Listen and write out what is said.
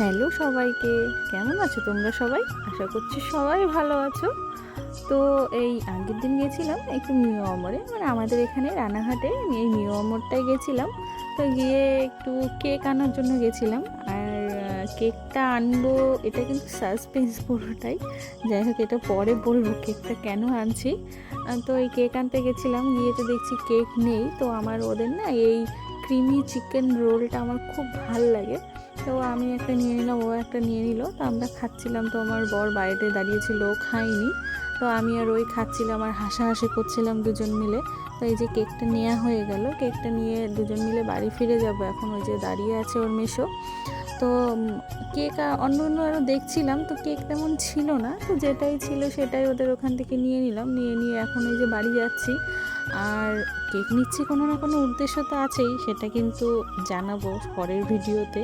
Hello সবাইকে, কেমন আছো তোমরা সবাই? আশা করছি সবাই ভালো আছো। তো এই আগের দিন গেছিলাম একটু নিউ আমরে, মানে আমাদের এখানে রানাঘাটে এই নিউ আমরটায় গেছিলাম। তো গিয়ে একটু কেক আনার জন্য গেছিলাম। আর কেকটা আনবো এটা কিন্তু সাসপেন্স পুরোটাই। যাই হোক, এটা পরে বলবো কেকটা কেন আনছি। তো এই কেক আনতে গেছিলাম, গিয়ে তো দেখছি কেক নেই। তো আমার ওদের না এই ক্রিমি চিকেন রোলটা আমার খুব ভাল লাগে। তো আমি একটা নিয়ে নিলাম, ও একটা নিয়ে নিল। তো আমরা খাচ্ছিলাম, তো আমার বর বাইরে দাঁড়িয়েছিল, ও খায়নি। তো আমি আর ওই খাচ্ছিলাম আর হাসাহাসি করছিলাম দুজন মিলে। তো এই যে কেকটা নেওয়া হয়ে গেল, কেকটা নিয়ে দুজন মিলে বাড়ি ফিরে যাব এখন। ওই যে দাঁড়িয়ে আছে ওর মেসো। তো কেক অন্য অন্য আরও দেখছিলাম, তো কেক তেমন ছিল না। তো যেটাই ছিল সেটাই ওদের ওখান থেকে নিয়ে নিলাম, নিয়ে নিয়ে এখন এই যে বাড়ি যাচ্ছি। আর কেক নিচ্ছি কোনো না কোনো উদ্দেশ্য তো আছেই, সেটা কিন্তু জানাবো পরের ভিডিওতে।